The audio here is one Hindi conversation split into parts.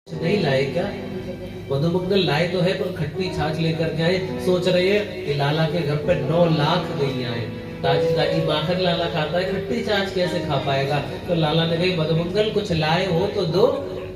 नहीं लाए क्या? मधुमंगल लाए तो है पर खट्टी छाछ लेकर के आए। सोच रहे हैं कि लाला के घर पे 9 लाख गैया है, ताजी ताजी माखन लाला खाता है, खट्टी छाछ कैसे खा पाएगा? तो लाला ने कही मधुमंगल कुछ लाए हो तो दो,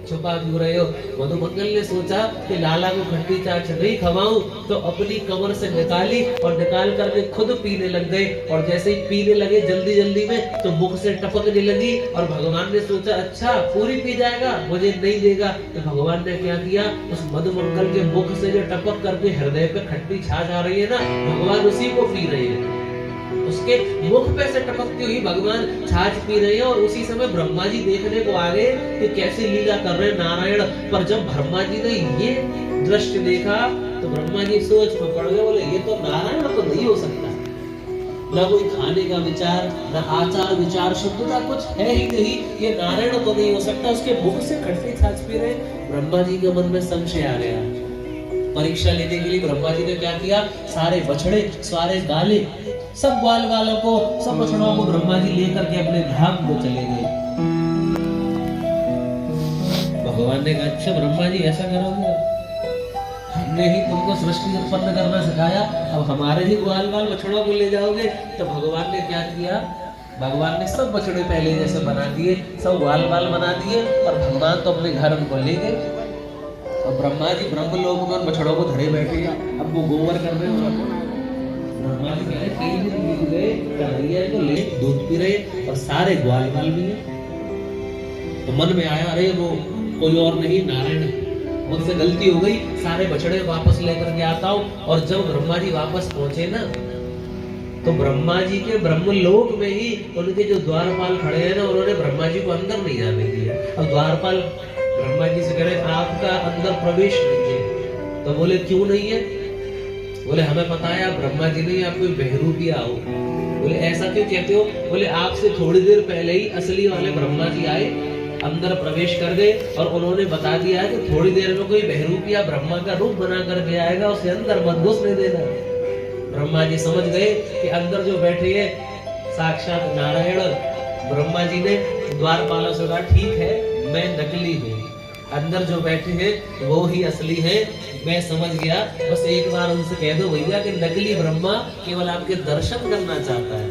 छुपा क्यों रहे हो? मधुमंगल ने सोचा कि लाला को खट्टी छाछ नहीं खवाऊं, तो अपनी कमर से निकाली और निकाल करके खुद पीने लग गए। और जैसे ही पीने लगे जल्दी जल्दी में, तो मुख से टपकने लगी। और भगवान ने सोचा अच्छा पूरी पी जाएगा, मुझे नहीं देगा। तो भगवान ने क्या किया, उस मधुमंगल के मुख से जो टपक करके हृदय पे खट्टी छाछ आ रही है ना, भगवान उसी को पी रहे हैं। उसके मुख पे से टपकती हुई भगवान छाछ पी रहे हैं। और उसी समय ब्रह्मा जी देखने को आ गए कि कैसे लीला कर रहे नारायण। पर जब ब्रह्मा जी ने ये दृश्य देखा तो ब्रह्मा जी सोच में पड़ गए, बोले ये तो नारायण तो नहीं हो सकता। न कोई खाने का विचार, न आचार विचार, शुद्धता कुछ है ही नहीं, ये नारायण तो नहीं हो सकता। उसके मुख से खट्टी छाछ पी रहे। ब्रह्मा जी के मन में संशय आ गया। परीक्षा लेने के लिए ब्रह्मा जी ने क्या किया, सारे बछड़े सारे गाले सब ग्वाल वालों को, सब बछड़ों को ब्रह्मा जी लेकर के अपने धाम को चले गए। भगवान ने कहा अच्छा ब्रह्मा जी ऐसा करोगे? हमने ही तुमको सृष्टि उत्पन्न करना सिखाया, अब हमारे ही ग्वाल वाल बछड़ों को ले जाओगे? तो भगवान ने क्या किया, भगवान ने सब बछड़े पहले जैसे बना दिए, सब ग्वाल वाल बना दिए। और भगवान तो अपने घर उनको ले गए। और ब्रह्मा जी ब्रह्मलोक में बछड़ों को धरे बैठे, अब वो गोबर कर रहे हैं। ब्रह्मा जी कह रहे गए कन्हैया को ले दूध पी रहे और सारे ग्वाल वाल भी है। तो मन में आया अरे वो कोई और नहीं नारायण, मुझसे गलती हो गई, सारे बछड़े वापस लेकर के आता हूँ। और जब ब्रह्मा जी वापस पहुंचे ना, तो ब्रह्मा जी के ब्रह्मलोक में ही उनके जो द्वारपाल खड़े हैं ना, उन्होंने ब्रह्मा जी को अंदर नहीं जाने दिया। अब द्वारपाल ब्रह्मा जी से कह रहे आपका अंदर प्रवेश नहीं है। तो बोले क्यों नहीं है? बोले हमें पता है आप ब्रह्मा जी नहीं, आप कोई बहरूपिया हो। बोले ऐसा क्यों कहते हो? बोले आपसे थोड़ी देर पहले ही असली वाले ब्रह्मा जी आए, अंदर प्रवेश कर गए और उन्होंने बता दिया है कि थोड़ी देर में कोई बहरूपिया ब्रह्मा का रूप बना करके आएगा, उसे अंदर मत घुसने देना। ब्रह्मा जी समझ गए कि अंदर जो बैठे हैं साक्षात नारायण। ब्रह्मा जी ने द्वारपालों से कहा ठीक है मैं नकली हूँ, अंदर जो बैठे हैं वो ही असली है, मैं समझ गया। बस एक बार उनसे कह दो भैया कि नकली ब्रह्मा केवल आपके दर्शन करना चाहता है।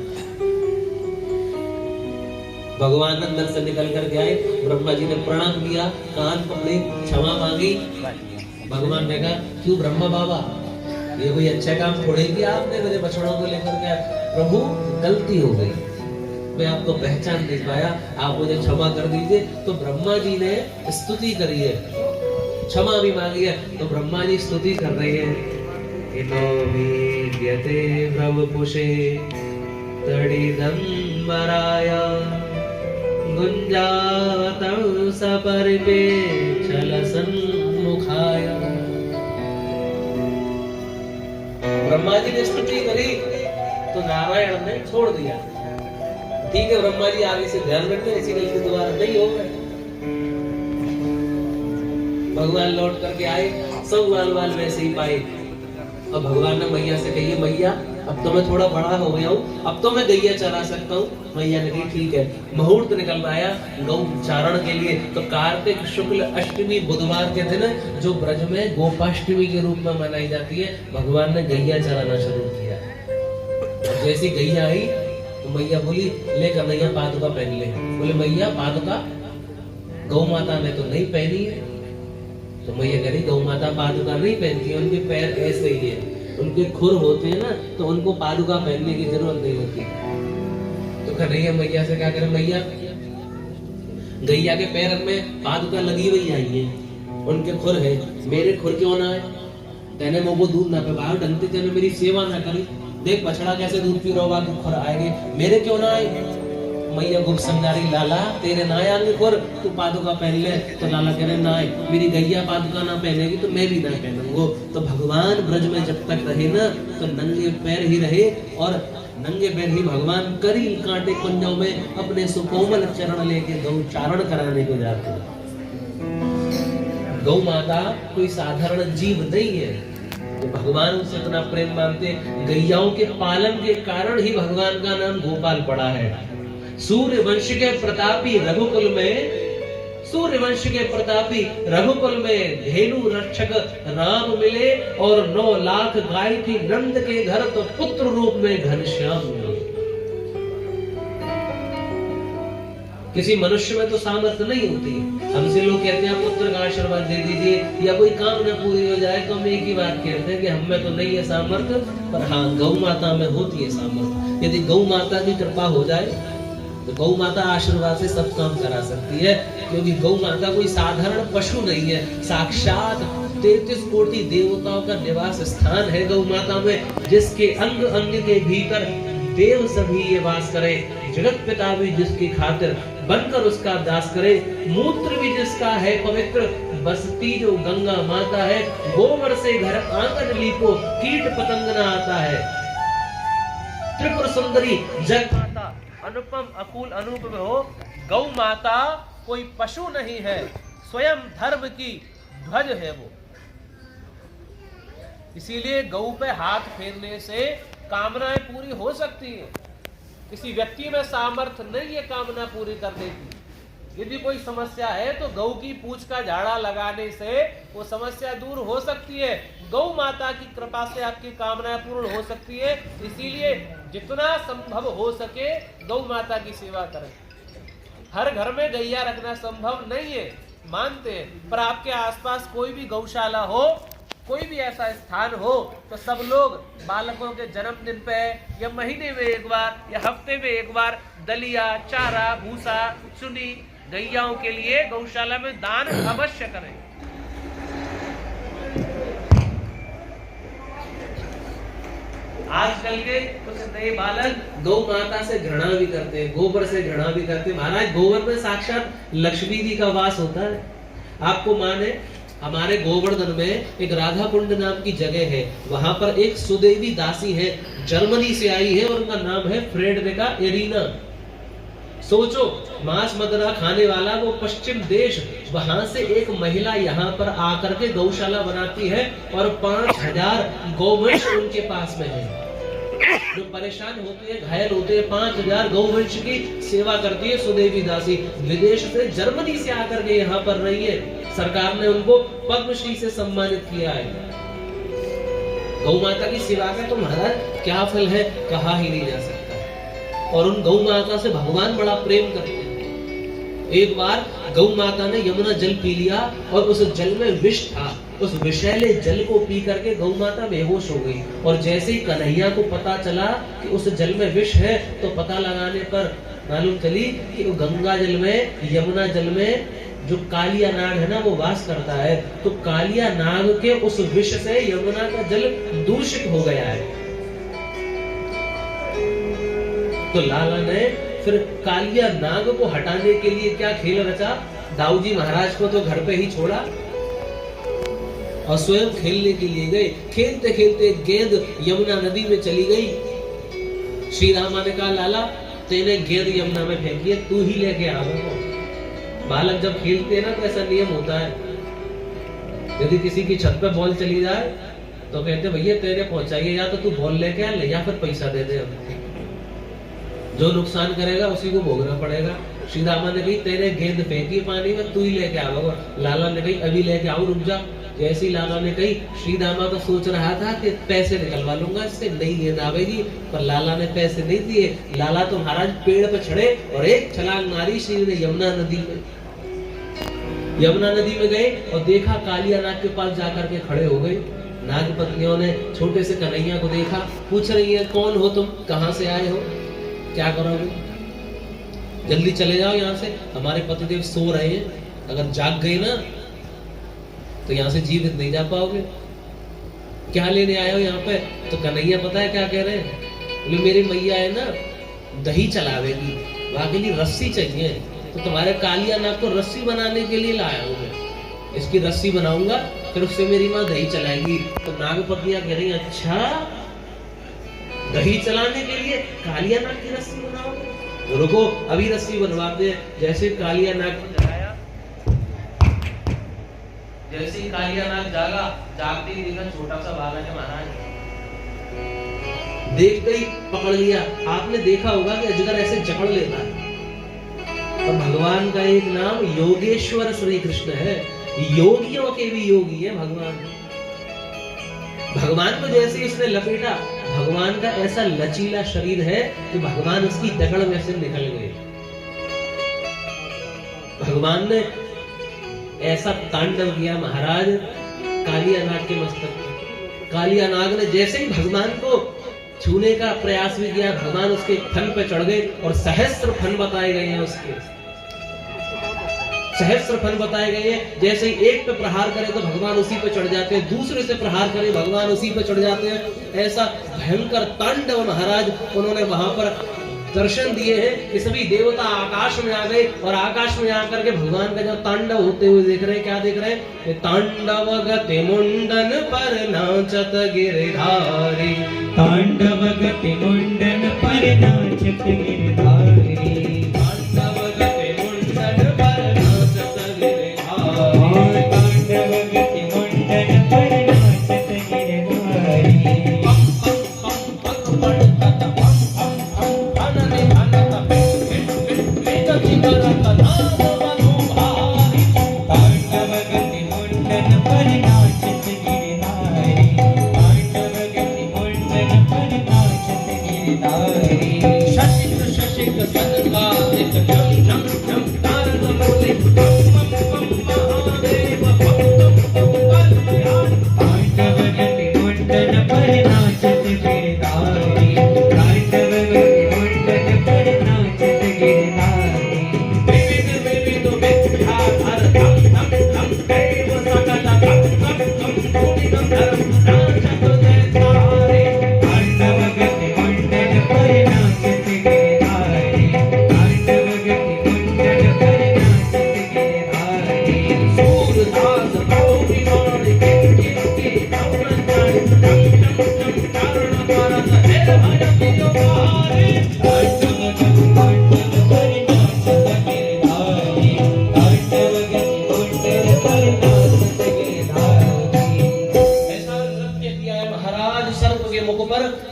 भगवान अंदर से निकल कर के आए, ब्रह्मा जी ने प्रणाम किया, कान पकड़े, क्षमा मांगी। भगवान ने कहा क्यों ब्रह्मा बाबा, ये कोई अच्छा काम थोड़े किया आपने, मेरे बछड़ों को लेकर के? प्रभु गलती हो गई, मैं आपको पहचान नहीं पाया, आप मुझे क्षमा कर दीजिए। तो ब्रह्मा जी ने स्तुति करी है, क्षमा भी मांगी है। तो ब्रह्मा जी स्तुति कर रहे हैं, इनोमीड्यते भवपुषे तडिदंबराय गुंजावतं सपरिपे छलसन्मुखाय। ब्रह्मा जी ने स्तुति करी तो नारायण ने छोड़ दिया। ठीक है ब्रह्मा जी आगे से ध्यान रखते, ऐसी गलती दोबारा नहीं होगा। भगवान लौट करके आए, सब ग्वाल वाल वैसे ही पाए। अब भगवान ने मैया से कही मैया अब तो मैं थोड़ा बड़ा हो गया हूँ, अब तो मैं गैया चरा सकता हूँ। मैया ने कही ठीक है। मुहूर्त निकल आया गौ चारण के लिए। तो कार्तिक शुक्ल अष्टमी बुधवार के दिन जो ब्रज में गोपाष्टमी के रूप में मनाई जाती है, भगवान ने गैया चराना शुरू किया। जैसी गैया आई तो मैया बोली ले कन्हैया पादुका पहन ले। बोले मैया पादुका गौ माता ने तो नहीं पहनी है। तो मैया कह रही गौ माता पादुका नहीं पहनती है, उनके पैर ऐसे ही है, उनके खुर होते हैं ना, तो उनको पादुका पहनने की जरूरत नहीं होती। तो कन्हैया मैया से क्या करे, मैया गैया के पैर में पादुका लगी हुई आई है, उनके खुर है, मेरे खुर क्यों ना है? तेने मुझको दूध ना पिलाया, ढंग से तेने मेरी सेवा ना करी, देख बछड़ा कैसे दूध पी रहा होगा, खुर आएंगे, मेरे क्यों ना आए? मैया गुप्त समझा रही लाला तेरे ना आएंगे खुर, तू पादुका पहन ले। तो लाला कह रहे ना मेरी गैया पादुका ना पहनेगी तो मैं भी ना पहनूंगा। तो भगवान ब्रज में जब तक रहे ना तो नंगे पैर ही रहे, और नंगे पैर ही भगवान करी कांटे कुंजों में अपने सुकोमल चरण लेके गौ चारण कराने को जाते। गौ माता कोई साधारण जीव नहीं है, तो भगवान उनसे इतना प्रेम मानते। गैयाओं के पालन के कारण ही भगवान का नाम गोपाल पड़ा है। सूर्य वंश के प्रतापी रघुकुल में सूर्यवंश के प्रतापी रघुकुल में धेनु रक्षक राम मिले, और 9 लाख गाय थी नंद के घर, तो पुत्र रूप में घनश्याम मिले। किसी मनुष्य में तो सामर्थ्य नहीं होती। हमसे लोग कहते हैं पुत्र का आशीर्वाद दे दीजिए, या कोई काम न पूरी हो जाए तो हम एक ही बात कहते हैं कि हम में तो नहीं है सामर्थ्य, पर हाँ गौ माता में होती है सामर्थ्य। यदि गौ माता की कृपा हो जाए तो गौ माता आशीर्वाद से सब काम करा सकती है, क्योंकि गौ माता कोई साधारण पशु नहीं है, साक्षात 33 कोटि देवताओं का निवास स्थान है गौ माता में, जिसके अंग अंग के भीतर देव सभी ये वास करे। जगत पिता भी जिसकी खातिर बनकर उसका दास करे, मूत्र भी जिसका है पवित्र, बसती जो गंगा माता है। गोबर से घर आंगन लीपो, कीट पतंग न आता है। त्रिपुर सुंदरी जग माता, अनुपम अकुल अनूप में हो। गौ माता कोई पशु नहीं है, स्वयं धर्म की ध्वज है वो। इसीलिए गौ पे हाथ फेरने से कामनाएं पूरी हो सकती है। किसी व्यक्ति में सामर्थ्य नहीं है कामना पूरी करने की। यदि कोई समस्या है तो गौ की पूंछ का झाड़ा लगाने से वो समस्या दूर हो सकती है। गौ माता की कृपा से आपकी कामनाएं पूर्ण हो सकती है। इसीलिए जितना संभव हो सके गौ माता की सेवा करें। हर घर में गैया रखना संभव नहीं है, मानते हैं, पर आपके आसपास कोई भी गौशाला हो, कोई भी ऐसा स्थान हो, तो सब लोग बालकों के जन्मदिन पे या महीने में एक बार या हफ्ते में एक बार दलिया, चारा, भूसा, चुनी गैयाओं के लिए गौशाला में दान अवश्य करें। आजकल के कुछ नए बालक गौ माता से घृणा भी करते हैं, गोबर से घृणा भी करते हैं। महाराज गोबर में साक्षात लक्ष्मी जी का वास होता है। आपको माने हमारे गोवर्धन में एक राधा कुंड नाम की जगह है, वहां पर एक सुदेवी दासी है, जर्मनी से आई है, और उनका नाम है फ्रेडरिका एरिना। सोचो, मांस मदिरा खाने वाला वो पश्चिम देश, वहां से एक महिला यहाँ पर आकर के गौशाला बनाती है, और 5000 गौवंश उनके पास में है। जो परेशान होते हैं, घायल होते हैं, 5000 गौवंश की सेवा करती है सुदेवी दासी। विदेश से, जर्मनी से आकर के यहाँ पर रही है। सरकार ने उनको पद्मश्री से सम्मानित किया है। गौ माता की सेवा का तो महाराज क्या फल है, कहा ही नहीं जा सकता। और उन गौ माता से भगवान बड़ा प्रेम करते हैं। एक बार गौ माता ने यमुना जल पी लिया, और उस जल में विष था। उस विषैले जल को पी करके गौ माता बेहोश हो गई, और जैसे ही कन्हैया को पता चला कि उस जल में विष है, तो पता लगाने पर मालूम चली कि वो गंगा जल में, यमुना जल में जो कालिया नाग है ना, वो वास करता है। तो कालिया नाग के उस विष से यमुना का जल दूषित हो गया है। तो लाला ने फिर कालिया नाग को हटाने के लिए क्या खेल रचा, दाऊ जी महाराज को तो घर पे ही छोड़ा और स्वयं खेलने के लिए गए। खेलते खेलते गेंद यमुना नदी में चली गई। श्री रामा ने कहा, लाला तेने गेंद यमुना में फेंकी है, तू ही लेके आ। बालक जब खेलते हैं ना, तो ऐसा नियम होता है, यदि किसी की छत पे बॉल चली जाए तो कहते भैया तेरे पहुंचाइए, या तो तू बॉल लेके आ, या फिर पैसा दे दे। जो नुकसान करेगा उसी को भोगना पड़ेगा। श्री रामा ने कही, तेरे गेंद फेंकी पानी में, तू ही लेके आओ। लाला ने कही, अभी लेके आओ, रुक जा। जैसी लाला ने कही, श्री रामा तो सोच रहा था कि पैसे निकलवा लूंगा इससे, नहीं गेंद आवेगी, पर लाला ने पैसे नहीं दिए। लाला तो महाराज पेड़ पे चढ़े और एक छलांग मारी श्री ने यमुना नदी में। यमुना नदी में गए और देखा कालिया नाग के पास जाकर के खड़े हो गए। नाग पत्नियों ने छोटे से कन्हैया को देखा, पूछ रही है, कौन हो तुम, कहां से आए हो, क्या करोगे, जल्दी चले जाओ यहाँ से, हमारे पतिदेव सो रहे हैं, अगर जाग गए ना तो यहाँ से जीवित नहीं जा पाओगे। क्या लेने आए हो यहाँ पे? तो कन्हैया पता है क्या कह रहे हैं, बोले मेरी मैया है ना दही चलावेगी, वहां के लिए रस्सी चाहिए, तो तुम्हारे कालिया नाग को रस्सी बनाने के लिए लाया हूं मैं, इसकी रस्सी बनाऊंगा, फिर उससे मेरी माँ दही चलाएगी। तो नाग पत्नियां कह रही, अच्छा दही चलाने के लिए कालिया नाग की रस्सी बनाओगे, रुको अभी रस्सी बनवाते हैं। जैसे कालिया नाग को जलाया, जैसे ही कालिया नाग जागा, जागते ही देखा छोटा सा बालक है महाराज, देख गई, पकड़ लिया। आपने देखा होगा कि अजगर ऐसे जकड़ लेता है, और भगवान का एक नाम योगेश्वर श्री कृष्ण है। योगियों के भी योगी है भगवान। भगवान को जैसे इसने लपेटा, भगवान का ऐसा लचीला शरीर है कि भगवान उसकी दकड़ में से निकल गए। भगवान ने ऐसा तांडव किया महाराज कालिया नाग के मस्तक पर। कालिया नाग ने जैसे ही भगवान को छूने का प्रयास भी किया, भगवान उसके फन पे चढ़ गए और सहस्त्र फन बताए गए हैं उसके। सहस्त्र फन बताए गए हैं। जैसे ही एक पे प्रहार करे तो भगवान उसी पे चढ़ जाते हैं, दूसरे से प्रहार करे भगवान उसी पे चढ़ जाते हैं। ऐसा भयंकर तांडव महाराज उन्होंने वहां पर दर्शन दिए हैं कि सभी देवता आकाश में आ गए और आकाश में आकर के भगवान का जो तांडव होते हुए देख रहे हैं। क्या देख रहे हैं? तांडव गति मुंडन पर नाचत गिरधारी, तांडव गति मुंडन पर नाचत गिरधारी, तांडव गति मुंडन पर नाचत गिरधारी, तांडव गति मुंडन पर नाचत गिरधारी।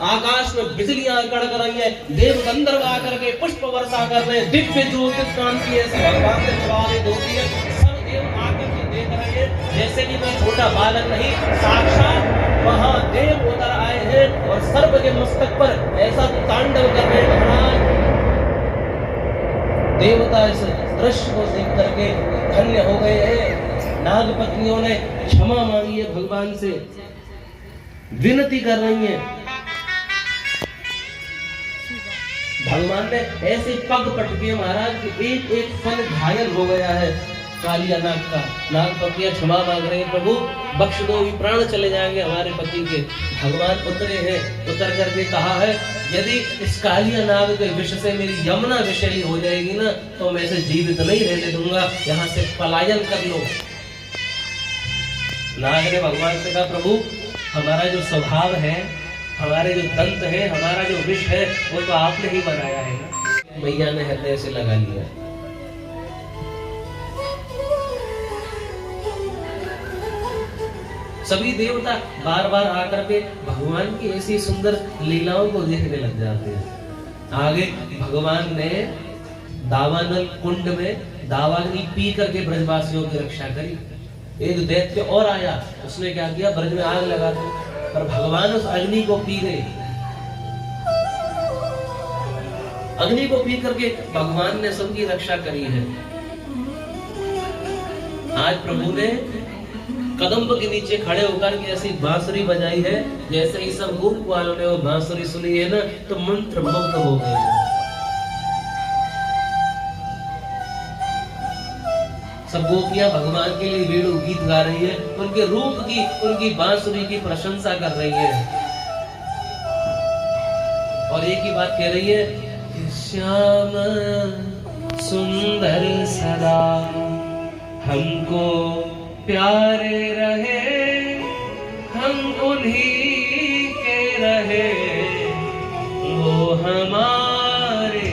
आकाश में बिजलियां कड़क रही है, देव गंधर्व आकर के पुष्प वर्षा कर रहे हैं, दिव्य ज्योति कांति ऐसे भगवान से प्रभावित होती है। सब देव आकर के देख रहे हैं जैसे कि कोई छोटा बालक नहीं, साक्षात महादेव उतर आए हैं और सर्प के मस्तक पर ऐसा तांडव कर रहे हैं महाराज। देवता इस दृश्य को देख करके धन्य हो गए हैं। नाग पत्नियों ने क्षमा मांगी है, भगवान से विनती कर रही हैं। भगवान ने ऐसे पग पटके महाराज कि एक एक फन घायल हो गया है कालिया नाग का। नाग पतियां क्षमा मांग रहे हैं, प्रभु बख्श दो, भी प्राण चले जाएंगे हमारे पति के। भगवान उतरे हैं, उतर करके कहा है यदि इस कालिया नाग के विष से मेरी यमुना विषयी हो जाएगी ना तो मैं इसे जीवित नहीं रहने दूंगा, यहाँ से पलायन कर लो। नाग ने भगवान से कहा प्रभु हमारा जो स्वभाव है, हमारे जो दंत है, हमारा जो विष है वो तो आपने ही बनाया है ना। मैया ने हृदय से लगा लिया। सभी देवता बार बार आकर के भगवान की ऐसी सुंदर लीलाओं को देखने लग जाते हैं। आगे भगवान ने दावानल कुंड में दावाग्नि पी करके ब्रजवासियों की रक्षा करी। एक दैत्य और आया, उसने क्या किया, ब्रज में आग लगा दी, पर भगवान उस अग्नि को पी गए। अग्नि को पी करके भगवान ने सबकी रक्षा करी है। आज प्रभु ने कदम्ब के नीचे खड़े होकर के ऐसी बांसुरी बजाई है, जैसे ही सब गोप वालों ने वो बांसुरी सुनी है ना तो मंत्र मुग्ध हो गए। सब गोपियां भगवान के लिए वेणु गीत गा रही है, उनके रूप की, उनकी बांसुरी की प्रशंसा कर रही है और एक ही बात कह रही है, श्याम सुंदर सदा हमको प्यारे रहे, हम उन्हीं के रहे, वो हमारे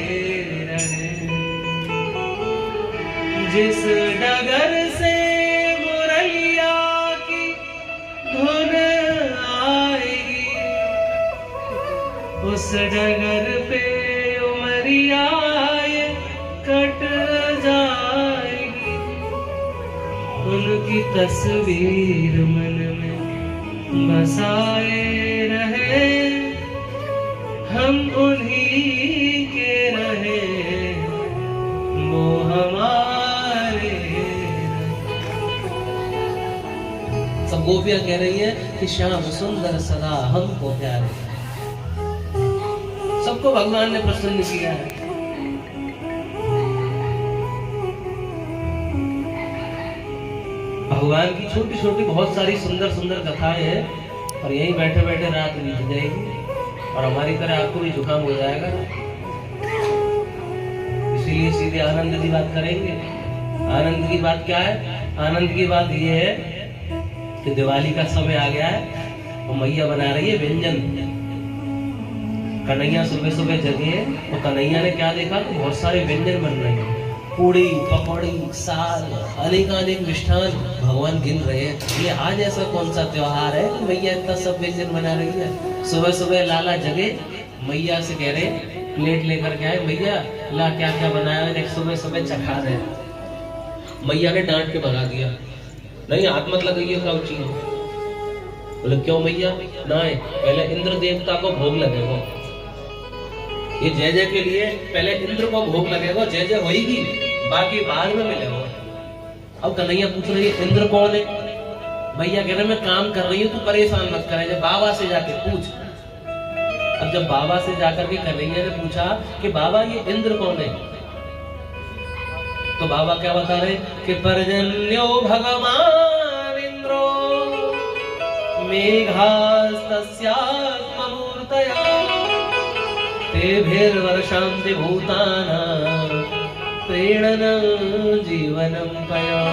रहे। जिस डगर से मुरैया की धुन आएगी, उस डगर पे उमरिया कट की तस्वीर मन में बसाए रहे, हम उन्हीं के रहे वो हमारे। सब गोपियां कह रही है कि श्याम सुंदर सदा हमको प्यारे। सबको भगवान ने प्रसन्न किया है। भगवान की छोटी छोटी बहुत सारी सुंदर सुंदर कथाएं हैं, और यहीं बैठे बैठे रात बीत जाएगी और हमारी तरह आपको भी जुकाम हो जाएगा। इसीलिए सीधे आनंद की बात करेंगे। आनंद की बात क्या है? आनंद की बात ये है कि दिवाली का समय आ गया है और मैया बना रही है व्यंजन। कन्हैया सुबह सुबह जगे और कन्हैया ने क्या देखा कि बहुत सारे व्यंजन बन रहे हैं, पूड़ी पकौड़ी साग अनेक मिष्ठान भगवान गिन रहे हैं। ये आज ऐसा कौन सा त्योहार है कि मैया इतना सब व्यंजन बना रही है? सुबह सुबह लाला जगे, मैया से कह रहे प्लेट लेकर के आए, मैया ला क्या क्या बनाया है, सुबह सुबह चखा रहे। मैया ने डांट के भगा दिया, नहीं हाथ मत लगाइए काउची। बोले क्यों मैया? ना पहले इंद्र देवता को भोग लगेगा, ये जय जय के लिए पहले इंद्र को भोग लगेगा, जय जय होगी, बाकी बाद में मिलेगा। अब कन्हैया पूछ रही है इंद्र कौन है? भैया कह रहे मैं काम कर रही हूँ, तू परेशान मत करे, जब बाबा से जाके पूछ। अब जब बाबा से जाकर के कन्हैया ने पूछा कि बाबा ये इंद्र कौन है, तो बाबा क्या बता रहे कि पर्जन्यो भगवान इंद्रो मेघास्तस्यात्ममूर्तया तेभिर्वर्षान्ति भूतानां प्रेरणं जीवनं पया।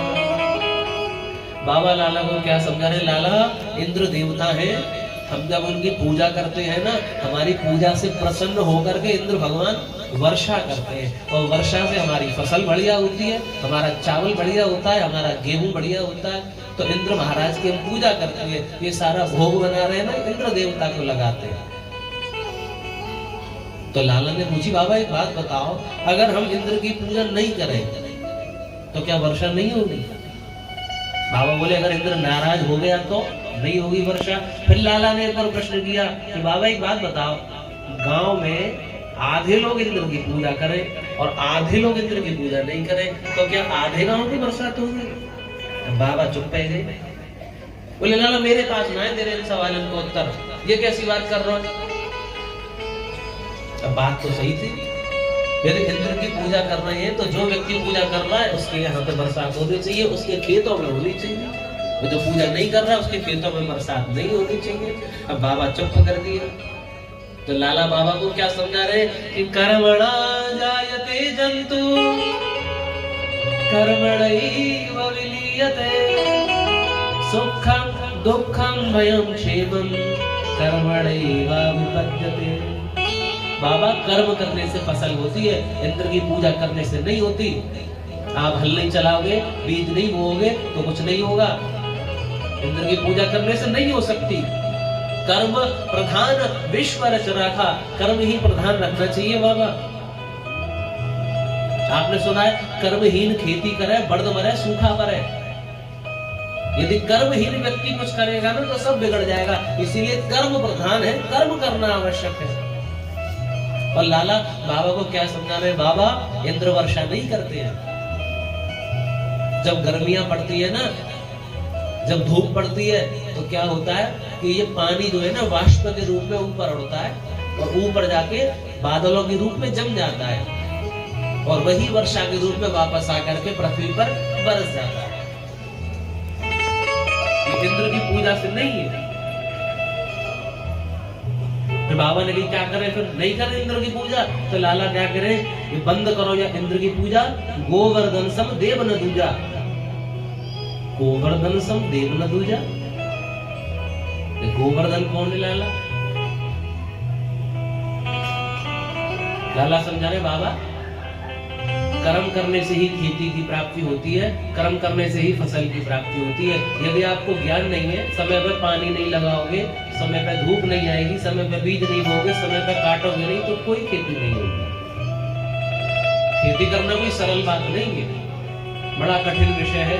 बाबा लाला को क्या समझा रहे? लाला इंद्र देवता है, हम जब उनकी पूजा करते हैं ना, हमारी पूजा से प्रसन्न होकर के इंद्र भगवान वर्षा करते हैं, और वर्षा से हमारी फसल बढ़िया होती है, हमारा चावल बढ़िया होता है, हमारा गेहूं बढ़िया होता है। तो इंद्र महाराज की हम पूजा करते हैं, ये सारा भोग बना रहे हैं ना, इंद्र देवता को लगाते हैं। तो लाला ने पूछी बाबा एक बात बताओ, अगर हम इंद्र की पूजा नहीं करें तो क्या वर्षा नहीं होगी? बाबा बोले अगर इंद्र नाराज हो गया तो नहीं होगी वर्षा। फिर लाला ने एक और प्रश्न किया कि बाबा एक बात बताओ, गांव में आधे लोग इंद्र की पूजा करें और आधे लोग इंद्र की पूजा नहीं करें, तो क्या आधे गांव की बरसात होगी? बाबा चुप पे गए। बोले लाला मेरे पास ना है तेरे इन सवालों को उत्तर, ये कैसी बात कर रहे हो? अब बात तो सही थी, यदि इंद्र की पूजा कर रहे हैं तो जो व्यक्ति पूजा कर रहा है उसके यहाँ पे बरसात होनी चाहिए, उसके खेतों में होनी चाहिए। वो जो पूजा नहीं कर रहा है उसके खेतों में बरसात नहीं होनी चाहिए। अब बाबा चुप कर दिए। तो लाला बाबा को क्या समझा रहे कि कर्मणा जायते जंतु कर्मणैव विलीयते सुखं दुःखं भयं क्षेमं कर्मणैव विपद्यते। बाबा कर्म करने से फसल होती है, इंद्र की पूजा करने से नहीं होती। आप हल नहीं चलाओगे, बीज नहीं बोओगे तो कुछ नहीं होगा। इंद्र की पूजा करने से नहीं हो सकती। कर्म प्रधान विश्व रच रखा, कर्म ही प्रधान रखना चाहिए बाबा। आपने सुना है कर्महीन खेती करे बर्द मरे सूखा मरे। यदि कर्महीन व्यक्ति कुछ करेगा ना तो सब बिगड़ जाएगा। इसीलिए कर्म प्रधान है, कर्म करना आवश्यक है। और लाला बाबा को क्या समझा रहे? बाबा इंद्र वर्षा नहीं करते हैं। जब गर्मियां पड़ती है ना, जब धूप पड़ती है तो क्या होता है कि ये पानी जो है ना वाष्प के रूप में ऊपर उड़ता है और ऊपर जाके बादलों के रूप में जम जाता है और वही वर्षा के रूप में वापस आकर के पृथ्वी पर बरस जाता है। ये इंद्र की पूजा से नहीं है। फिर बाबा ने क्या करे? फिर नहीं करे इंद्र की पूजा। तो लाला क्या करे? ये बंद करो या इंद्र की पूजा। गोवर्धन सम देव न दूजा। गोवर्धन सम देव न दूजा। गोवर्धन कौन है लाला? लाला समझा रहे बाबा कर्म करने से ही खेती की प्राप्ति होती है, कर्म करने से ही फसल की प्राप्ति होती है। यदि आपको ज्ञान नहीं है, समय पर पानी नहीं लगाओगे, समय पर धूप नहीं आएगी, समय पर बीज नहीं बोगे, समय पर काटोगे नहीं, तो कोई खेती नहीं होगी। खेती करना कोई सरल बात नहीं है, बड़ा कठिन विषय है।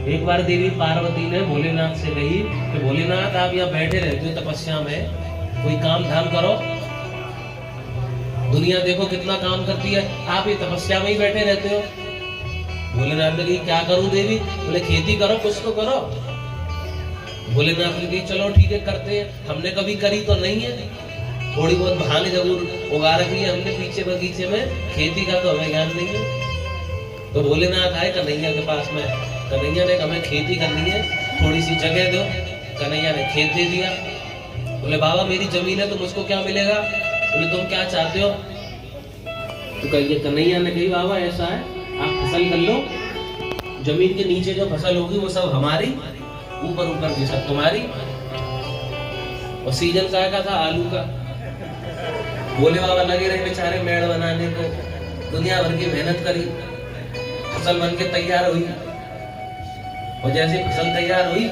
एक बार देवी पार्वती ने भोलेनाथ से कही कि भोलेनाथ आप यहाँ बैठे रहते हो तपस्या में, कोई काम धाम करो। दुनिया देखो कितना काम करती है, आप ये तपस्या में ही बैठे रहते हो। भोलेनाथ ने कही क्या करूं देवी? बोले खेती करो, कुछ तो करो। भोलेनाथ ने कही चलो ठीक है करते हैं। हमने कभी करी तो नहीं है, थोड़ी बहुत भांग जरूर उगा रखी है हमने पीछे बगीचे में, खेती का तो हमें ज्ञान नहीं है। तो भोलेनाथ आए कन्हैया के पास में, कन्हैया ने हमें खेती करनी है, थोड़ी सी जगह दो। कन्हैया ने खेत दे दिया। बोले बाबा मेरी जमीन है तो मुझको क्या मिलेगा? बोले तुम क्या चाहते हो? तो कन्हैया ने कही बाबा ऐसा है, आप फसल कर लो, जमीन के नीचे जो फसल होगी वो सब हमारी, ऊपर ऊपर की सब तुम्हारी। और सीजन का था आलू का। भोले बाबा लगे रहे बेचारे मेड़ बनाने को, दुनिया भर की मेहनत करी, फसल बन के तैयार हुई। और जैसे फसल तैयार हुई,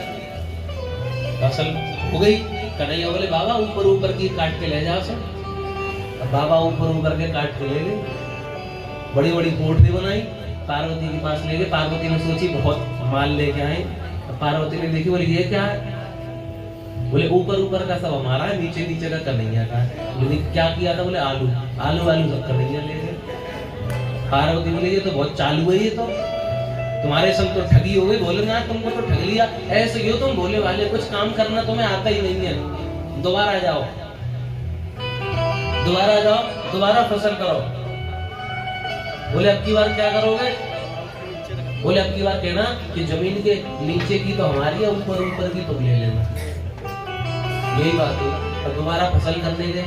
फसल हो गई, कन्हैया बोले बाबा ऊपर ऊपर की काट के ले जाओ सब। अब बाबा ऊपर ऊपर के काट के ले गए, बड़ी बड़ी पोटली बनाई, पार्वती के पास ले गए। पार्वती ने सोची बहुत माल लेके आए। पार्वती ने देखी, बोले ये क्या है? बोले ऊपर ऊपर का सब हमारा है, नीचे नीचे का कन्हैया का है। बोले क्या किया था? बोले आलू आलू आलू सब कन्हैया ले गए। पार्वती बोले ये तो बहुत चालू है, ये तो तुम्हारे संग तो ठगी हो गई। भोलेनाथ तुमको तो ठग लिया, ऐसे क्यों? तुम भोले वाले, कुछ काम करना तुम्हें आता ही नहीं है। दोबारा जाओ, दोबारा जाओ, दोबारा फसल करो। बोले अब की बार क्या करोगे? बोले अब की बार कहना कि जमीन के नीचे की तो हमारी है, ऊपर ऊपर की तुम ले लेना। यही बात है। और दोबारा फसल करने गए,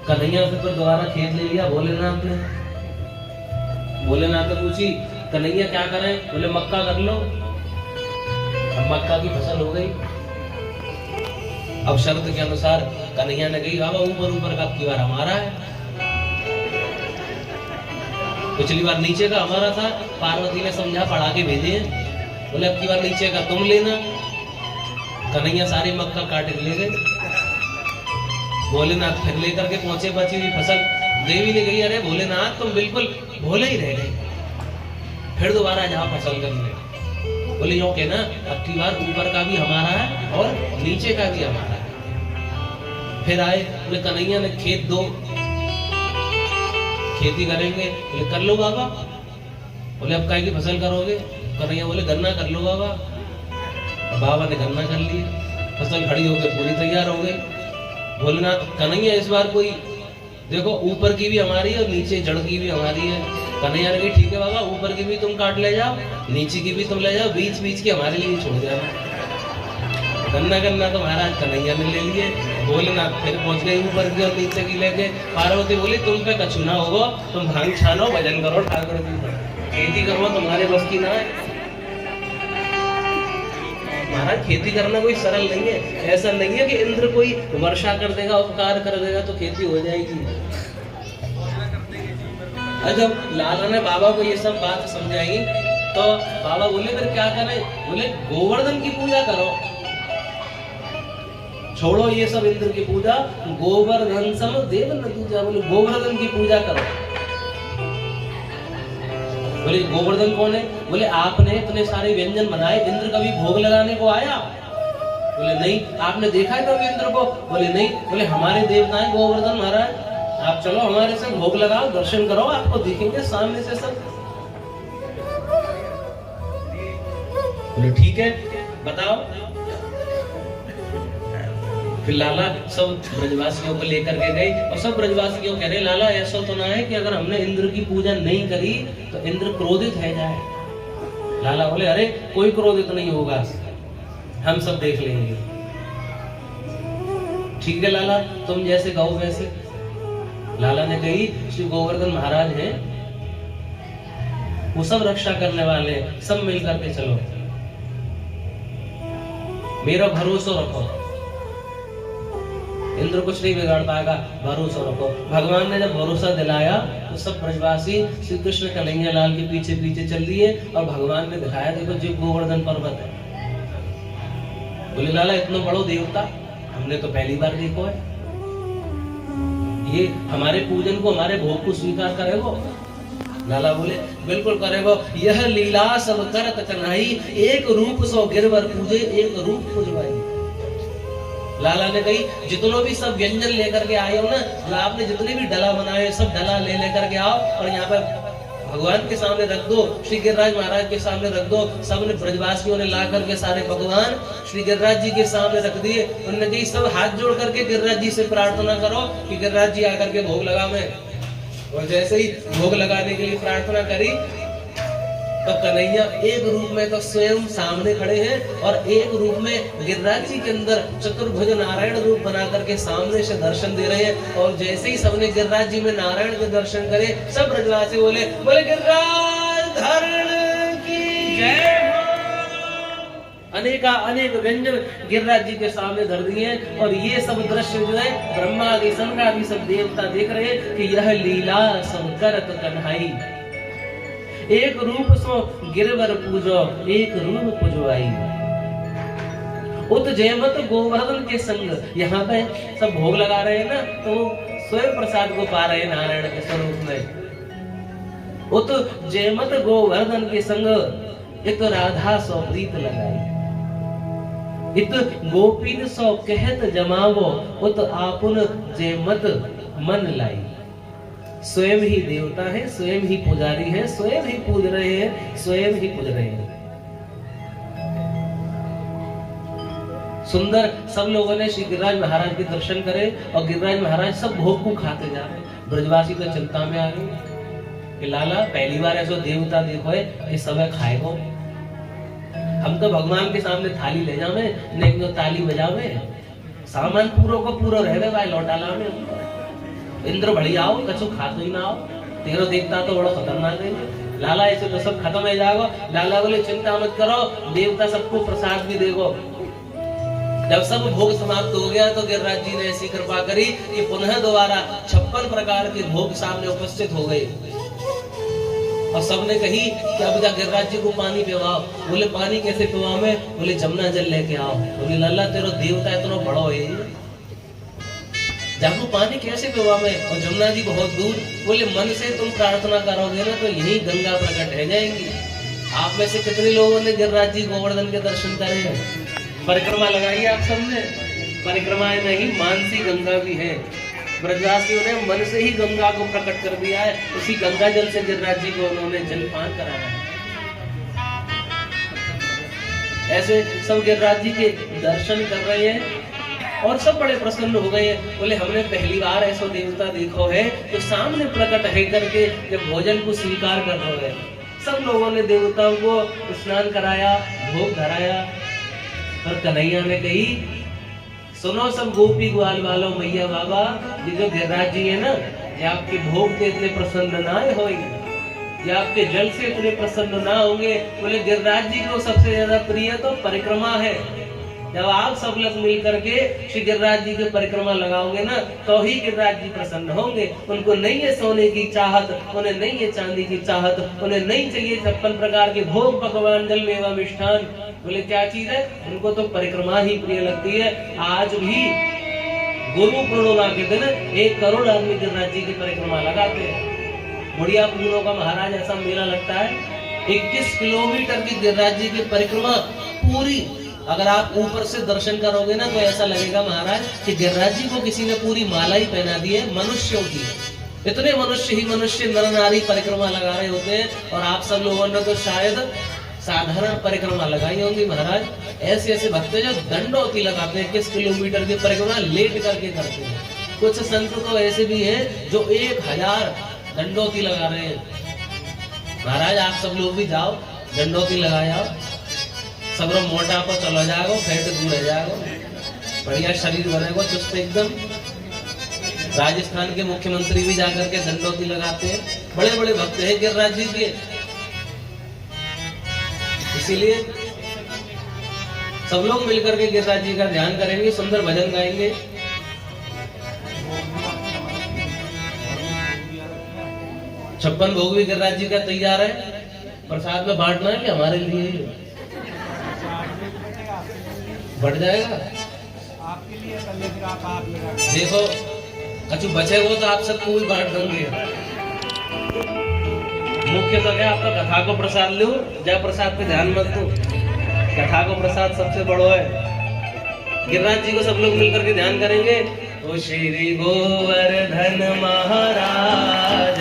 कन्हैया से फिर दोबारा खेत ले लिया भोलेनाथ ने। भोलेनाथ ने पूछी कन्हैया क्या करें? बोले मक्का कर लो। अब मक्का की फसल हो गई। अब शर्त के अनुसार कन्हैया ने कही बाबा ऊपर ऊपर का अब की बार हमारा है। पिछली बार नीचे का हमारा था, पार्वती ने समझा पढ़ा के भेजे हैं। बोले अब की बार नीचे का तुम लेना। कन्हैया सारी मक्का काट के ले गए। भोलेनाथ फिर लेकर के पहुंचे बची हुई फसल। देवी ने कही अरे भोलेनाथ तुम बिल्कुल भोले ही रह गए, फिर दोबारा जाओ फसल करने। बोले यूं कहना अब की बार ऊपर का भी हमारा है और नीचे का भी हमारा है। फिर आए, बोले कन्हैया ने खेत दो, खेती करेंगे। बोले कर लो बाबा। बोले अब काय की फसल करोगे? कन्हैया बोले गन्ना कर लो बाबा। बाबा ने गन्ना कर लिया, फसल खड़ी होकर पूरी तैयार हो गई। भोलेनाथ कन्हैया इस बार कोई देखो ऊपर की भी हमारी है और नीचे जड़ की भी हमारी है। कन्हैया ने कही ठीक है बाबा, ऊपर की भी तुम काट ले जाओ, नीचे की भी तुम ले जाओ, बीच बीच की हमारे लिए छोड़ जाना। गन्ना गन्ना तो महाराज कन्हैया ने ले लिए। भोलेनाथ फिर पहुंच गए ऊपर की और नीचे की लेके। पार्वती बोली तुम पे कछु ना होगा, तुम भांग छानो, भजन करो ठाकुर जी का, खेती करो, तुम्हारे बस की ना है। महाराज खेती करना कोई सरल नहीं है। ऐसा नहीं है कि इंद्र कोई वर्षा कर देगा, उपकार कर देगा तो खेती हो जाएगी। जब लाला ने बाबा को ये सब बात समझाई तो बाबा बोले फिर क्या करें? बोले गोवर्धन की पूजा करो, छोड़ो ये सब इंद्र की पूजा, गोवर्धन सम देव न पूजा। बोले गोवर्धन की पूजा करो। बोले गोवर्धन कौन है? बोले आपने इतने सारे व्यंजन बनाए, इंद्र कभी भोग लगाने को आया? बोले नहीं। आपने देखा है कभी इंद्र को? बोले नहीं। बोले हमारे देवता है गोवर्धन महाराज, आप चलो हमारे संग भोग लगाओ, दर्शन करो, आपको दिखेंगे सामने से सब। बोले ठीक है बताओ। फिर लाला सब ब्रजवासियों को लेकर के गए और सब ब्रजवासी क्यों कह रहे लाला ऐसा तो ना है कि अगर हमने इंद्र की पूजा नहीं करी तो इंद्र क्रोधित है जाए। लाला बोले अरे कोई क्रोधित नहीं होगा, हम सब देख लेंगे। ठीक है लाला, तुम जैसे कहो वैसे। लाला ने कही श्री गोवर्धन महाराज हैं, वो सब रक्षा करने वाले, सब मिल करके चलो, मेरा भरोसा रखो, इंद्र कुछ नहीं बिगाड़ पाएगा, भरोसा रखो। भगवान ने जब भरोसा दिलाया तो सब ब्रजवासी श्री कृष्ण कन्हैया लाल के पीछे पीछे चल दिए और भगवान ने दिखाया देखो जो गोवर्धन पर्वत है। बोले लाला इतना बड़ो देवता हमने तो पहली बार देखो है, ये हमारे पूजन को हमारे भोग को स्वीकार करेगो? लाला बोले बिल्कुल करेगो। यह लीला सब करत कन्हई, एक रूप सो गिरवर पूजे एक रूप पुजवाई। लाला ने कही जितनों भी सब व्यंजन लेकर के आए हो ना, आपने जितने भी डला बनाए सब डला ले लेकर के आओ और यहाँ पे भगवान के सामने रख दो, श्री गिरिराज महाराज के सामने रख दो। सबने ब्रजवासियों ने ला करके सारे पकवान श्री गिरिराज जी के सामने रख दिए। उन्होंने कही सब हाथ जोड़ करके गिरिराज जी से प्रार्थना करो कि गिरिराज जी आकर के भोग लगा में। और जैसे ही भोग लगाने के लिए प्रार्थना करी तो कन्हैया एक रूप में तो स्वयं सामने खड़े हैं और एक रूप में गिरिराज जी के अंदर चतुर्भुज नारायण रूप बना करके सामने से दर्शन दे रहे हैं। और जैसे ही सबने गिरिराज जी में नारायण के दर्शन करे, सब ब्रजवासी बोले बोले गिरिराज धारण की जय। अनेका अनेक व्यंजन गिरिराज जी के सामने धर दिए और ये सब दृश्य जो है ब्रह्मा आदि शंकर आदि सब देवता देख रहे हैं कि यह लीला सब करत कन्हई, एक रूप सो गिरवर पूजो एक रूप पुजवाई। उत जयमत गोवर्धन के संग, यहाँ पे सब भोग लगा रहे हैं ना, तो स्वयं प्रसाद को पा रहे हैं नारायण के स्वरूप में। उत जयमत गोवर्धन के संग इत राधा सो प्रीत लगाई, इत गोपीन सो कहत जमावो, उत आपुन जयमत मन लाई। स्वयं ही देवता है, स्वयं ही पुजारी है, स्वयं ही पूज रहे हैं, स्वयं ही पूज रहे हैं। सुंदर सब लोगों ने श्री गिरिराज महाराज के दर्शन करे और गिरिराज महाराज सब भोग को खाते जा रहे। ब्रजवासी तो चिंता में आ गए कि लाला पहली बार ऐसा देवता देखो है कि सब खाएगो, हम तो भगवान के सामने थाली ले जावे नहीं तो ताली बजावे, सामान पूरो को पूरो रहे भाई लौटाला में। इंद्र बढ़िया आओ कछु खातो ही ना आओ, तेरो देखता तो बड़ा खतरनाक है। लाला ऐसे तो सब खत्म हो जाएगा। लाला बोले चिंता मत करो, देवता सबको प्रसाद भी देगो। जब सब भोग समाप्त हो गया तो गिरिराज जी ने ऐसी कृपा करी कि पुनः दोबारा 56 प्रकार के भोग सामने उपस्थित हो गए। और सबने कही कि अब जा गिरिराज जी को पानी पिवाओ। बोले पानी कैसे पिवाओ में? बोले जमुना जल लेके आओ। बोले लाला तेरो देवता इतना बड़ा है, जाको पानी कैसे पिवा में? और जमुना जी बहुत दूर। बोले मन से तुम प्रार्थना करोगे ना तो यही गंगा प्रकट रह जाएंगी। आप में से कितने लोगों ने गिरिराज जी गोवर्धन के दर्शन करे हैं? परिक्रमा लगाई आप सबने? परिक्रमाएं नहीं, मानसी गंगा भी है। ब्रजवासियों ने मन से ही गंगा को प्रकट कर दिया है। उसी गंगा जल से गिरिराज जी को उन्होंने जलपान कराया है। ऐसे सब गिरिराज जी के दर्शन कर रहे हैं और सब बड़े प्रसन्न हो गए। बोले हमने पहली बार ऐसा देवता देखो है जो सामने प्रकट है करके जब भोजन को स्वीकार कर रहे हैं। सब लोगों ने देवताओं को स्नान कराया, भोग धराया। और कन्हैया ने कही सुनो सब गोपी ग्वाल वालों मैया बाबा, ये जो गिरिराज जी है ना, ये आपके भोग से इतने प्रसन्न ना होंगे, ये आपके जल से इतने प्रसन्न ना होंगे। बोले गिरिराज जी को सबसे ज्यादा प्रिय तो परिक्रमा है। जब आप सब लोग मिल करके श्री गिरिराज जी की परिक्रमा लगाओगे ना तो ही गिरिराज जी प्रसन्न होंगे। उनको नहीं है सोने की चाहत, उन्हें नहीं है चांदी की चाहत, उन्हें नहीं चाहिए 56 प्रकार के भोग पकवान जल मेवा मिष्ठान। बोले क्या चीज है? उनको तो परिक्रमा ही प्रिय लगती है। आज भी गुरु पूर्णिमा के दिन 1 करोड़ आदमी गिरिराज जी की परिक्रमा लगाते हैं। बुढ़िया पूर्णों का महाराज ऐसा मेला लगता है, 21 किलोमीटर की गिरिराज जी की परिक्रमा पूरी। अगर आप ऊपर से दर्शन करोगे ना तो ऐसा लगेगा महाराज कि गिरिराज जी को किसी ने पूरी माला ही पहना दी है मनुष्यों की। इतने मनुष्य ही मनुष्य नर नारी परिक्रमा लगा रहे होते हैं और आप सब लोगों ने तो शायद साधारण परिक्रमा लगाई होंगी महाराज। ऐसे ऐसे भक्त जो दंडोती लगाते हैं, 21 किलोमीटर की परिक्रमा लेट करके करते हैं। कुछ संत तो ऐसे भी हैं जो 1000 दंडोती लगा रहे हैं। महाराज आप सब लोग भी जाओ, दंडोती लगाओ, सब लोग मोटापा चला जाएगा, फैट दूर रह जाएगा, बढ़िया शरीर बनेगा चुस्त एकदम। राजस्थान के मुख्यमंत्री भी जाकर के दंडोती लगाते हैं, बड़े बड़े भक्त हैं गिरिराज जी के। इसीलिए सब लोग मिलकर के गिरिराज जी का ध्यान करेंगे, सुंदर भजन गाएंगे। छप्पन भोग भी गिरिराज जी का तैयार है, प्रसाद में बांटना है कि हमारे लिए बढ़ जाएगा आपके लिए पहले, फिर आप देखो कछु बचे हो तो आप सबको भी बांट देंगे। मुख्य तो क्या आपका कथा को प्रसाद लो, जय प्रसाद पे ध्यान मत दो। कथा को प्रसाद सबसे बड़ो है। गिरिराज जी को सब लोग मिलकर के ध्यान करेंगे। ओ श्री गोवर्धन महाराज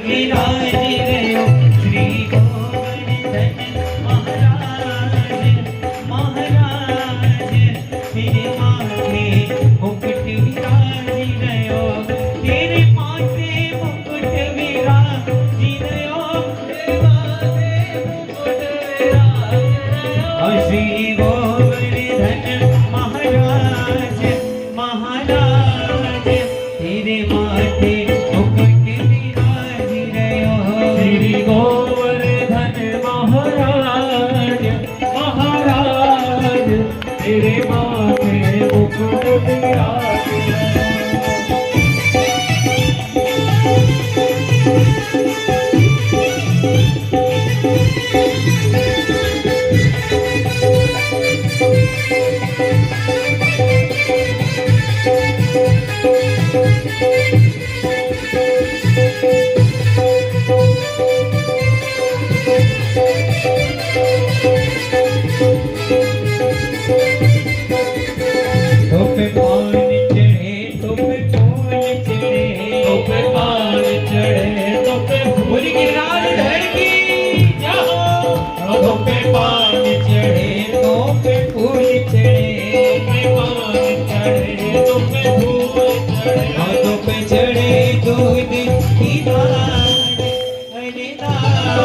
विराज रहो, श्री गोवर्धन महाराज, महाराज तेरे माथे मुकुट विराज रहो, तेरे माथे मुकुट विराज रहो, तेरे माथे मुकुट विराज रहो। श्री गोवर्धन महाराज, महाराज तेरे माथे मुकुट विराज रहो। श्री गोवर्धन महाराज, महाराज तेरे माथे मुकुट विराज रहो। तोपे पान चढ़े, तोपे फूल चढ़े, तोपे पान चढ़े, तोपे फूल की राज धड़की जाओ। तोपे पान चढ़े, तोपे फूल चढ़े, तोपे पान चढ़े, तोपे फूल चढ़े, तोपे चढ़े दूध की धार, अरे धार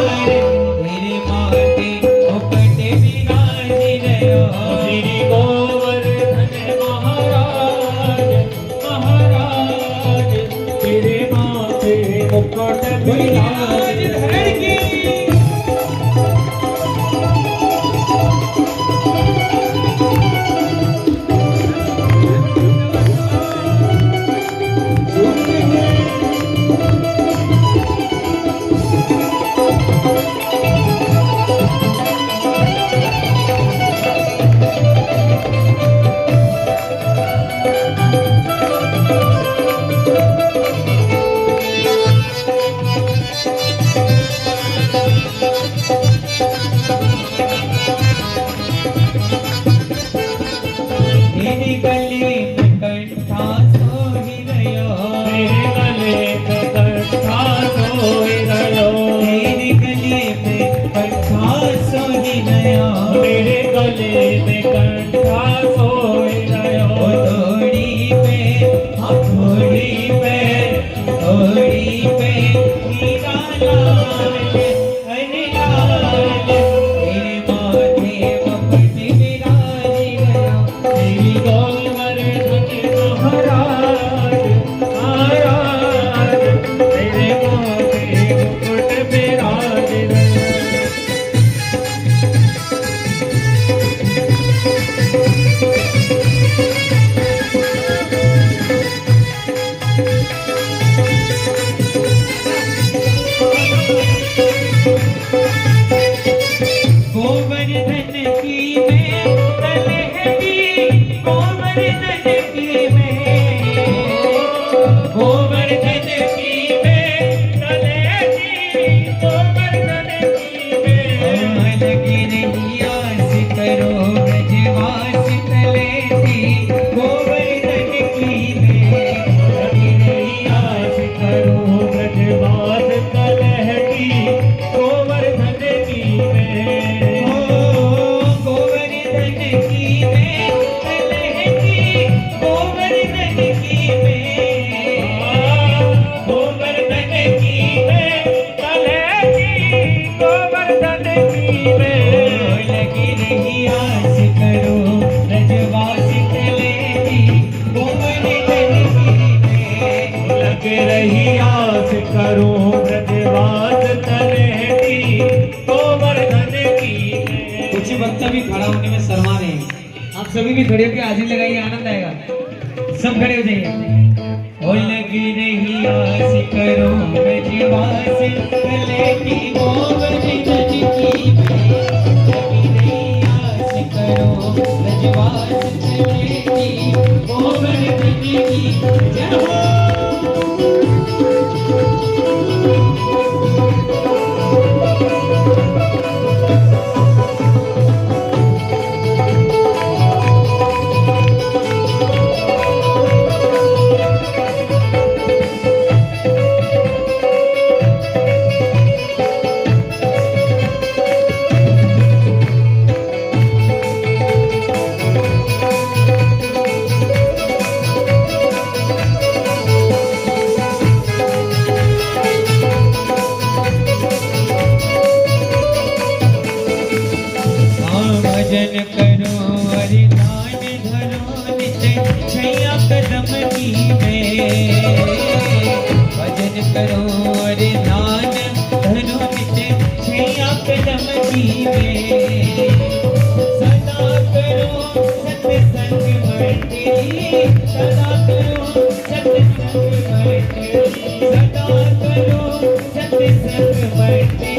तेरे माथे मुकुट विराज रहो। श्री गोवर्धन महाराज, महाराज तेरे माथे मुकुट विराज धड़की। तेरे गले में कंठा सोहि रहो, तेरे गले में कंठा सोहि रहो, तेरे गले में कंठा सोहि रहो, तेरे गले में कंठा सोहि रहो। थोड़ी पे, थोड़ी पे, थोड़ी पे हीरा लाल, अरे लाल तेरे माथे मुकुट विराज रहो। श्री गोवर्धन महाराज, महाराज तेरे माथे मुकुट विराज रहो। गोवर्धन की मैं तलहटी, गोवर्धन की मैं, गोवर्धन की मैं तलहटी, गोवर्धन की मैं। लगी नहीं आस करो ब्रजवास तलहटी, गोवर्धन की मैं। लगी नहीं आस करो ब्रजवास तलहटी, गोवर्धन की मैं। गोवर्धन की मैं तलहटी, गोवर्धन की मैं, गोवर्धन की मैं तलहटी, गोवर्धन की मैं। लगी रही आस करो ब्रजवास तलहटी, गोवर्धन की मैं। लग रही आस करो ब्रजवास तलहटी, गोवर्धन की मैं। कुछ वक्त भी खड़ा होने में शर्मा रहे हैं। आप सभी भी खड़े होकर हाजिरी लगाइए, आनंद आएगा। सब खड़े हो जाइए। ओ लगी रही आस करो ब्रजवास तलहटी, गोवर्धन की मैं। लगी रही आस करो ब्रजवास तलहटी, गोवर्धन की जय हो। अरे दान धरो नित छैया कदम की में भजन करो अरे दान धरो नित छैया कदम की में सदा करो सत्संग मंडली सदा करो सत्संग मंडली सदा करो सत्संग मंडली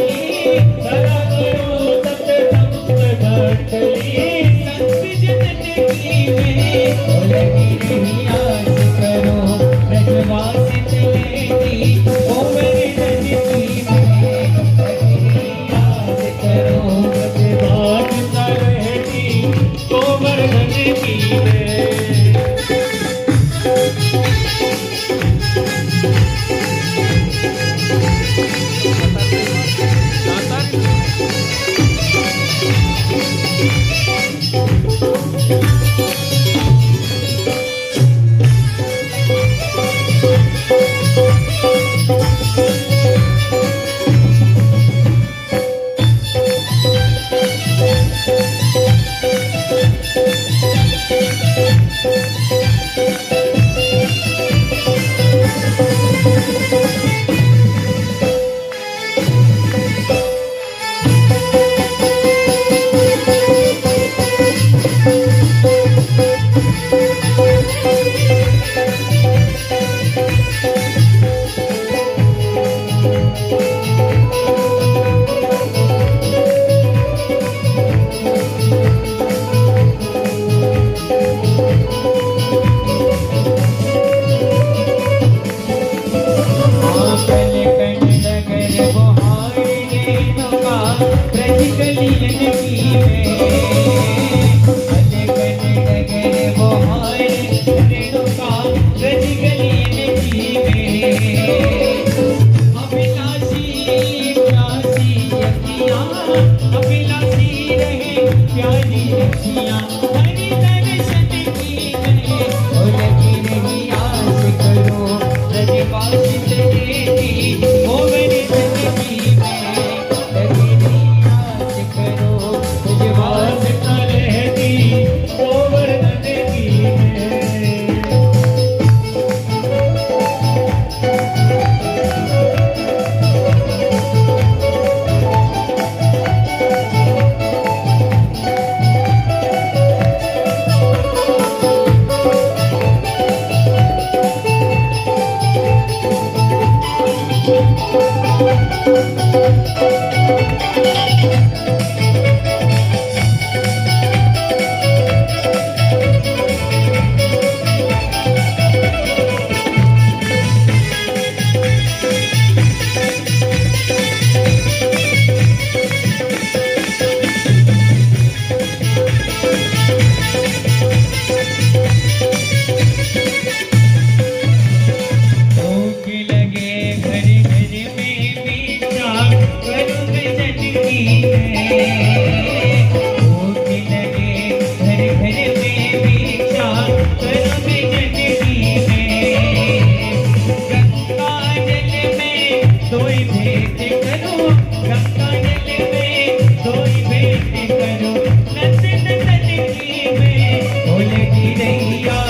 सदा करो सत्संग मंडली संत जनन की में लगी रही आस करो ब्रजवास चलेगी गोवर्धन की में लगी रही आस करो ब्रजवास चलेगी गोवर्धन की में रैया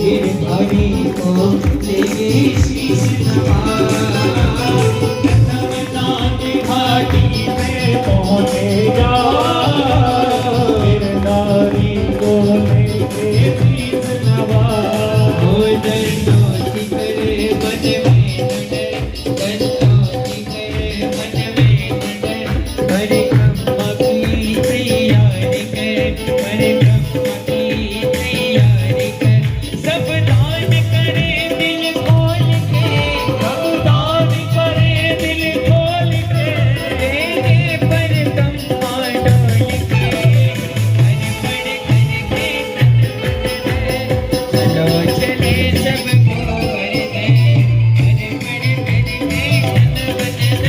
गिरधारी को लेंगे शीश नवा। दान घाटी में पहुँचेगा गिरधारी को लेके शीश नवा। ओ दंडोती करे मन में नडर, दंडोती करे मन में नडर। हरे ब्रह्मा की तैयारी कर, हरे ब्रह्मा की तैयारी कर। सब दान करे दिल खोल के, सब दान करे दिल खोल के देंगे पर ब्रह्मा डोल के। हर पड़ करके तन मन है, चलो चले सब भोर गए। हर पड़ करके तन मन है,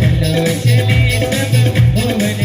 चलो चले सब भोर गए।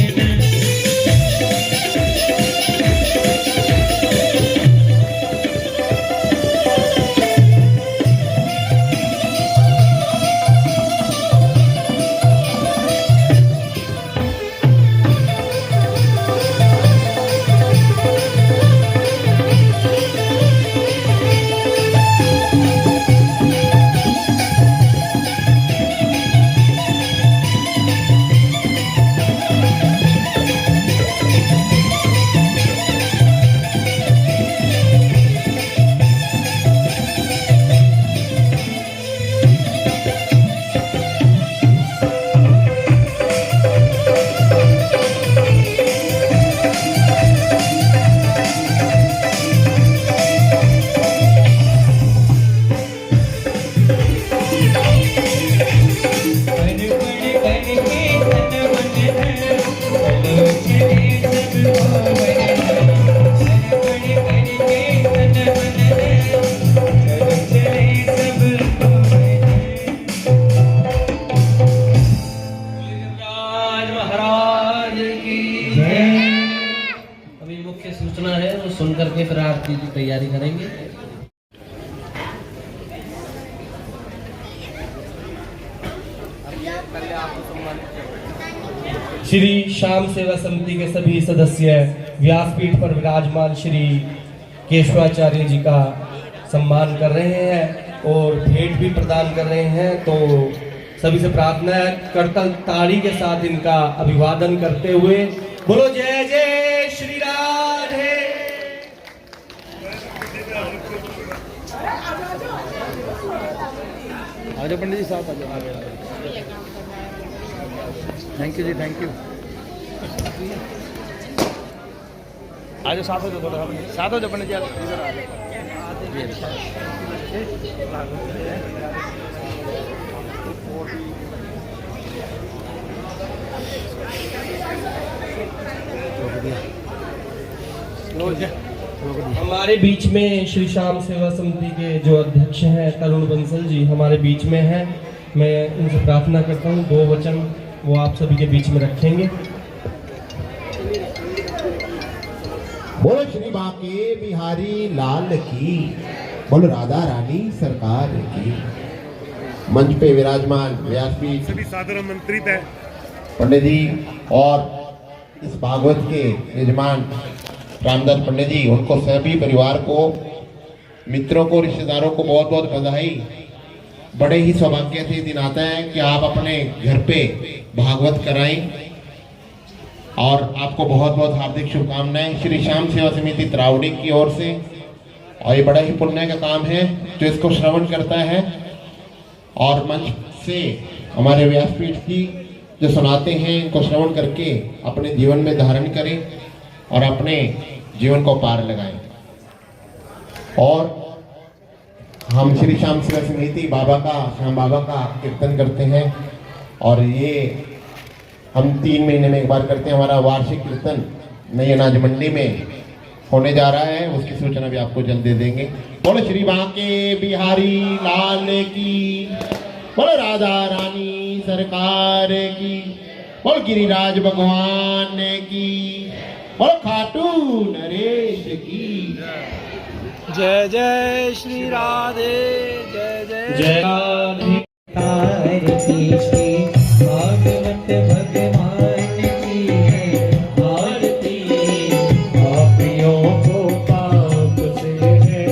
महाराज की अभी मुख्य सूचना है, वो सुन करके फिर आरती की तैयारी करेंगे। श्री श्याम सेवा समिति के सभी सदस्य व्यासपीठ पर विराजमान श्री केशवाचार्य जी का सम्मान कर रहे हैं और भेंट भी प्रदान कर रहे हैं। तो सभी से प्रार्थना है, करतल ताड़ी के साथ इनका अभिवादन करते हुए बोलो जय जय श्री राधे। आजा पंडित जी साथ आजा। थैंक यू जी, थैंक यू। आजा साथ हो जाओ, थोड़ा साथ हो जाओ पंडित जी, इधर आ जाओ। हमारे बीच में श्री श्याम सेवा समिति के जो अध्यक्ष हैं तरुण बंसल जी हमारे बीच में हैं। मैं उनसे प्रार्थना करता हूँ 2 वचन वो आप सभी के बीच में रखेंगे। बोलो श्री बांके बिहारी लाल की, बोलो राधा रानी सरकार की। मंच पे विराजमान व्यासपीठ सभी सादर आमंत्रित है। पंडित जी और इस भागवत के यजमान रामदास पंडित जी, उनको सभी परिवार को, मित्रों को, रिश्तेदारों को बहुत बहुत बधाई। बड़े ही सौभाग्य से दिन आता है कि आप अपने घर पे भागवत कराएं और आपको बहुत बहुत हार्दिक शुभकामनाएं श्री श्याम सेवा समिति त्रावड़ी की ओर से। और ये बड़ा ही पुण्य का काम है जो इसको श्रवण करता है और मंच से हमारे व्यासपीठ की जो सुनाते हैं इनको श्रवण करके अपने जीवन में धारण करें और अपने जीवन को पार लगाएं। और हम श्री श्याम सेवा समिति बाबा का, श्याम बाबा का कीर्तन करते हैं और ये हम 3 महीने में एक बार करते हैं। हमारा वार्षिक कीर्तन नई अनाज मंडी में होने जा रहा है, उसकी सूचना भी आपको जल्द दे देंगे। बोलो श्री बांके बिहारी लाल की, बोलो राधा रानी सरकार की, बोलो गिरिराज भगवान की, बोलो खाटू नरेश की। जय जय श्री राधे, जय जय जय राधे। आरती श्री भागवत भगवान की है आरती। पापियों को पाप से है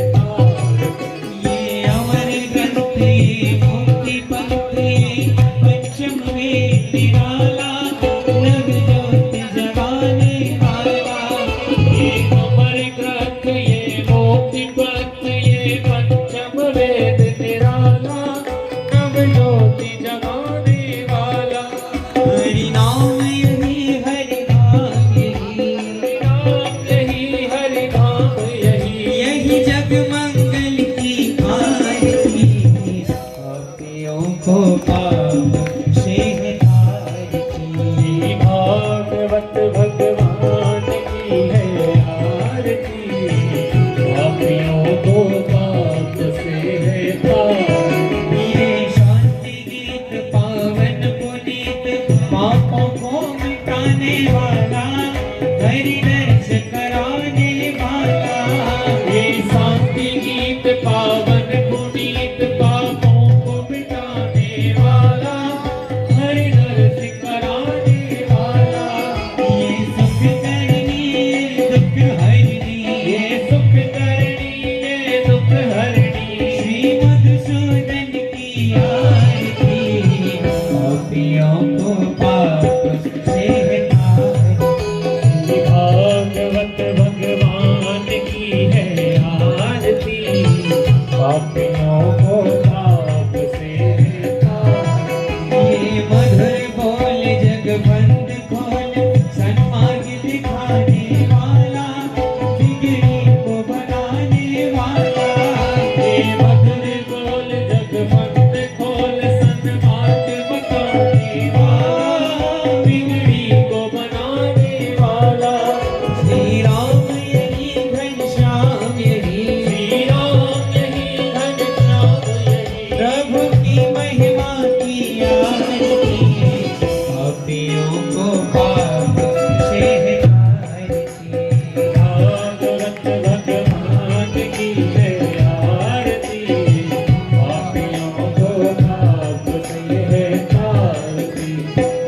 पापियों को पाप से तारती। ये मधुर बोल जगबंद खोल सन्मार्ग दिखाने वाला बिगड़ी को बनाने वाला। ये मधुर बोल जगमंद खोल सन्मार्ग बताने वाला बिगड़ी को बनाने वाला। श्री राम यही घनश्याम यही श्री राम यही घनश्याम यही प्रभु की महिमा की आरती। पापियों को पाप से हटाती। भागवत भगवान की है आरती। पापियों को पाप से है तारती।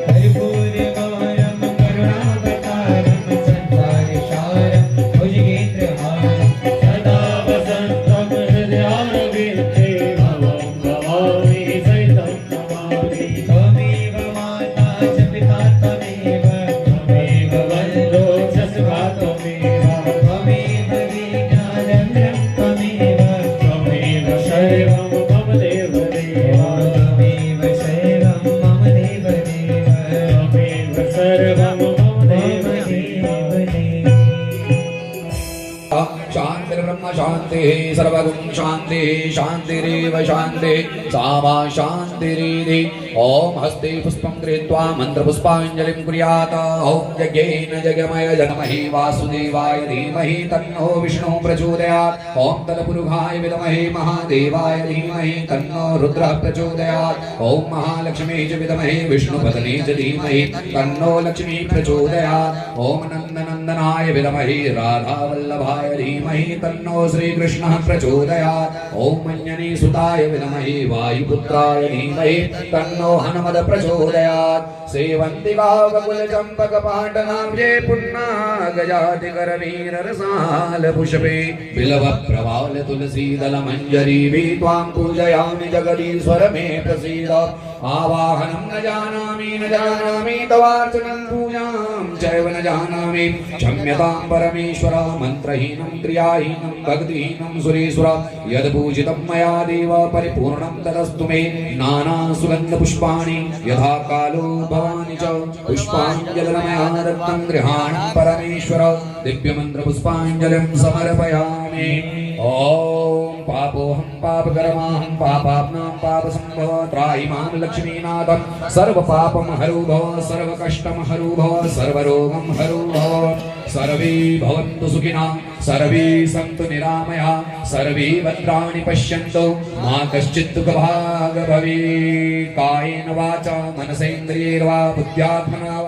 कर्पूर गौरम करुणावतारम संसार सारम भुजगेन्द्रहारम सदा वसन्तं हृदयारविन्दे भवं भवामि सहितं नमामि। त्वमेव माता च पिता त्वमेव त्वमेव बन्धो च सखा त्वमेव। त्वमेव विज्ञानम् त्वमेव त्वमेव शैवं मम देवदेव। त्वमेव शैवं मम देवदेव त्वमेव सर्वं मम देवदेव। शांतिर्ब्रह्म शांति सर्वगुण शांति शांतिरेव शांति सामा शांतिरिति। ओम हस्ते पुष्पं गृहीत्वा मंत्रपुष्पाञ्जलिं कुर्यात्। ओम यज्ञेन जगमय जनमहि वासुदेवाय धीमहि तन्नो विष्णुः प्रचोदयात्। ओम तत्पुरुषाय विद्महे महादेवाय धीमहि तन्नो रुद्रः प्रचोदयात्। ओम महालक्ष्मी च विद्महे विष्णुपत्नी च धीमहि तन्नो लक्ष्मी प्रचोदयात्। ओम नन्दनन्दनाय विद्महे राधावल्लभाय धीमहि तन्नो श्रीकृष्णः प्रचोदयात्। ओम मन्यने सुताय विद्महे वायुपुत्राय धीमहि तन्नो हनुमद प्रचोदयात्। सेवन्ति गावकुलचम्पकपाटनाब्जे पुन्नागजातिकरवीररसाल पुष्पे बिल्वप्रवाल तुलसीदलमञ्जरी त्वां पूजयामि जगदीश्वर मे प्रसीद। आवाहनं न जानामि तवार्चनं पूजां चैव न जानामि। क्षम्यतां परमेश्वर मन्त्रहीनं क्रियाहीनं भक्तिहीनं सुरेश्वर यद्पूजितं मया देव परिपूर्णं तदस्तु मे। नानासुगन्धपुष्पाणि यथा कालो भवानि च पुष्पाञ्जलिर्मया दत्तं गृहाणं परमेश्वर दिव्यमन्त्रपुष्पाञ्जलिं समर्पयामि। ओम पापोऽहं पापकर्माहं पापात्मां पापसम्भव त्राहि मां लक्ष्मीनाथं सर्वपापं हरो भव सर्वकष्टं हरो भव सर्वरोगं हरो भव। सर्वे भवन्तु सुखिनः सर्वे सन्तु निरामयाः सर्वे भद्राणि पश्यन्तु मा कश्चित् दुःखभाग् भवेत्। कायेन वाचा मनसेन्द्रियैर्वा बुद्ध्यात्मना